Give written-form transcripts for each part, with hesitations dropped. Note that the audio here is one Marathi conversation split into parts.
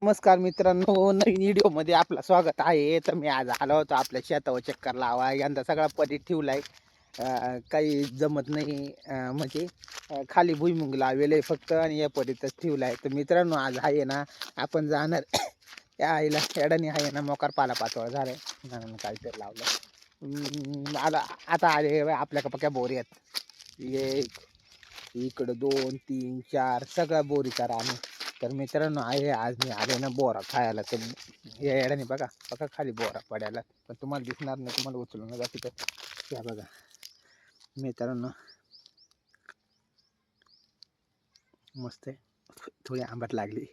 नमस्कार मित्रांनो, नवीन व्हिडिओमध्ये आपलं स्वागत आहे. तर मी आज आलो होतो आपल्या शेतावर चक्कर लावा. यंदा सगळा पडीत ठेवलाय. काही जमत नाही. म्हणजे खाली भुईमुग लावलेले फक्त आणि या पडीतच ठेवलाय. तर मित्रांनो, आज आहे ना आपण जाणार त्या आईला अडाणी आहे ना मोकार पाला पाचोळा झालाय म्हणून काहीतरी लावलं. आता आता आले आपल्या पक्या बोरी आहेत. एक इकडं 2 3 4 सगळ्या बोरीचा रान. तर मित्रांनो, आहे आज मी आले ना बोरा खायला. तर या येड्याने बघा बघा खाली बोरा पडायला, पण तुम्हाला दिसणार नाही. तुम्हाला उचलून जाते तर या बघा मित्रांनो, मस्त आहे. थोडी आंबट लागली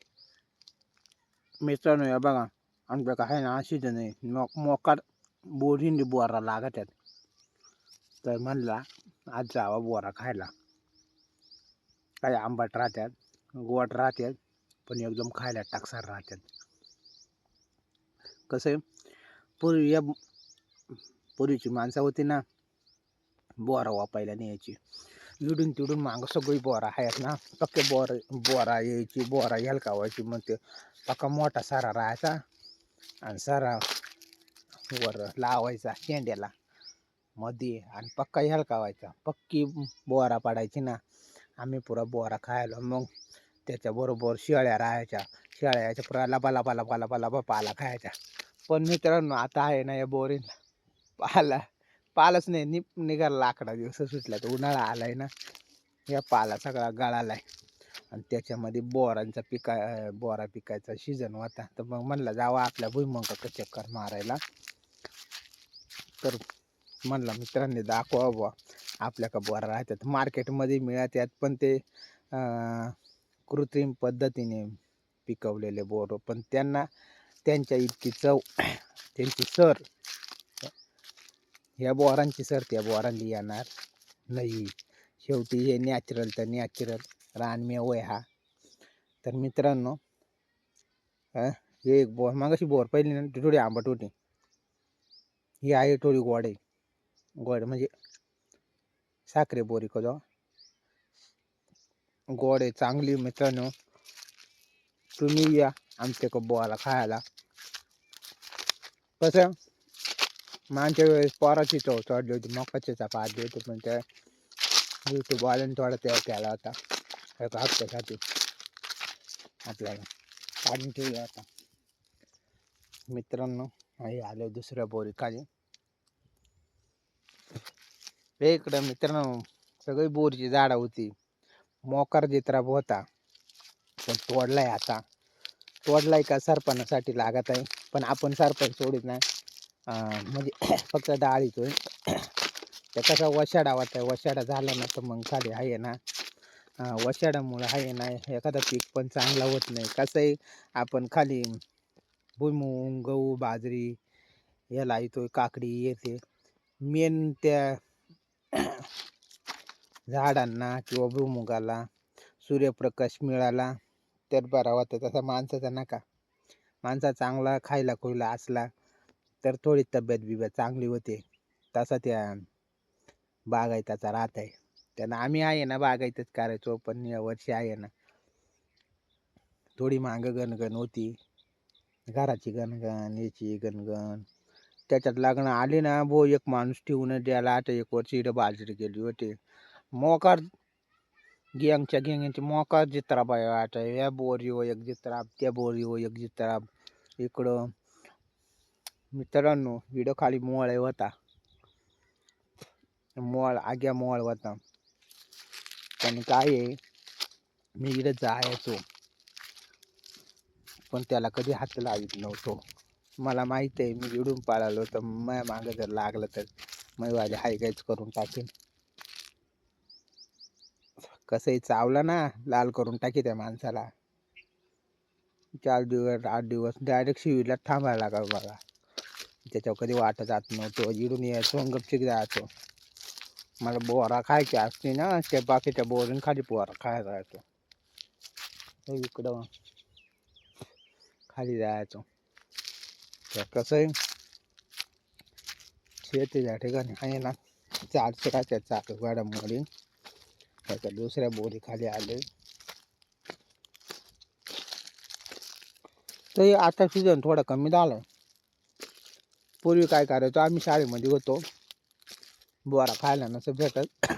मित्रांनो. या बघा आमच्या काय ना सीजन आहे मोकार बोरिंडी बोरा लागत आहेत. तर म्हणला आज जावा बोरा खायला. काही आंबट राहतात, गोड राहतात, पण एकदम खायला टाकसार राहतात. कसं आहे, पूर्वीची माणसं होती ना बोरा वापायला न्यायची. इडून तिडून मागं सगळी बोरा आहेत ना. पक्के बोरा यायची, बोरा हलकावायची. मग ते पक्का मोठा सारा राहायचा आणि सारा वर लावायचा शेंड्याला मध्ये आणि पक्का हलकावायचा. पक्की बोरा पडायची ना. आम्ही पुरा बोरा खायला. मग त्याच्याबरोबर शेळ्या राहायच्या. शेळ्याच्या पुरा लबा लबा लबा लबा लबा पाला खायच्या. पण मित्रांनो, आता आहे ना या बोरीन पालच नाही निघाला. लाकडा दिवस सुटल्या तर उन्हाळा आलाय ना, या पाला सगळा गळालाय. आणि त्याच्यामध्ये बोरांचा बोरा पिकायचा सीजन होता. तर मग म्हणलं जावा आपल्या भुईमुगाकडे चक्कर मारायला. तर म्हणलं मित्रांनी दाखवा बुवा आपल्या का बोरा राहतात. मार्केटमध्ये मिळतात, पण ते कृत्रिम पद्धतीने पिकवलेले बोर. पण त्यांच्या इतकी चव, त्यांची सर, ह्या बोरांची सर त्या बोरांनी येणार नाही. शेवटी हे नॅचरल तर नॅचरल रानमेव आहे हा. तर मित्रांनो, हे एक बोर मागाशी बोर पहिली ना ती थोडी आंबट होती. ही आहे थोडी गोड आहे. गोड म्हणजे साखरे बोरी कजो गोड आहे, चांगली. मित्रांनो, तुम्ही या आमच्याकडे बोरा खायला. कसं मागच्या वेळेस पोराची चव चढली होती, मकाची चपाती होती, पण त्या यूट्यूबवाल्याने थोडा तयार केला होता एका हप्त्यासाठी. आपल्याला काढून ठेवला होता. मित्रांनो, हे आले दुसऱ्या बोरी खाली. इकडं मित्रांनो सगळी बोरीची झाडं होती. मोकार जित्रा होता, पण तोडलाय. आता तोडलाय का सरपणासाठी लागत आहे. पण आपण सरपण सोडित नाही. म्हणजे फक्त डाळीतोय. त्या कसा वशाडा होता, वशाडा झाला ना तर मग खाली आहे ना वशाडामुळं आहे ना एखादा पीक पण चांगला होत नाही. कसं आहे, आपण खाली भुईमुग, गहू, बाजरी याला येतोय, काकडी येते. मेन त्या झाडांना किंवा भुईमुगाला सूर्यप्रकाश मिळाला तर बरा होता. तसा माणसाचा नका. माणसा चांगला खायला खुयला असला तर थोडी तब्येत बिब्येत चांगली होते. तसा त्या बागायताचा राहत आहे. त्यानं आम्ही आहे ना बागायतच करायचो, पण या वर्षी आहे ना थोडी मागं गणगण होती. घराची गणगण, याची गणगण. त्याच्यात लग्न आले ना भो, एक माणूस ठेवून द्यायला. आता 1 वर्ष इथं बाजरी गेली होती. मोकार गँगची मोकार जित्रा बाय आता. या बोरीवर एक जित्रा, त्या बोरीवर एक जित्रा. इकडं मित्रांनो इकडं खाली मोळ होता. आग्या मोळ होता. पण काय आहे, मी इकडे जायचो पण त्याला कधी हात लावित नव्हतो. मला माहिती आहे मी इडून पळालो तर माझ्या मागं जर लागलं तर माझी हायगायच करून टाकेन. कसंही चावला ना लाल करून टाकी त्या माणसाला. 4 दिवस 8 दिवस डायरेक्ट शिवीला थांबायला लागावं बघा. त्याच्यावर कधी वाटत जात नव्हतं. इडून यायचो गपचिक जायचो. मला बोरा खायची असते ना, त्या बाकीच्या बोरीन खाली बोरा खायला जायचो. इकडं खाली जायचो. तर कसं आहे, शेतीच्या ठिकाणी आहे ना चारशे चाक घडामोडी. त्याच्या दुसऱ्या बोरी खाली आले. तरी आता सीझन थोडा कमी झाला. पूर्वी काय करायचो आम्ही शाळेमध्ये होतो, बोरा खायला नसं भेटत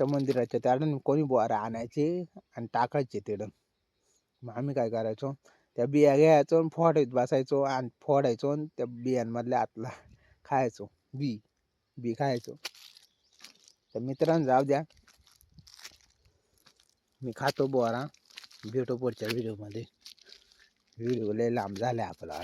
तर मंदिराच्या त्यानं कोणी बोरा आणायचे आणि टाकायचे तिथं. मग आम्ही काय करायचो, त्या बिया घ्यायचो आणि फोडायत बसायचो आणि फोडायचो आणि त्या बियांमधल्या आतला खायचो. बी बी खायचो. तर मित्रांनो जाऊ द्या, मी खातो बोरा. भेटू पुढच्या व्हिडिओमध्ये. व्हिडिओ लय लांब झाला आपला.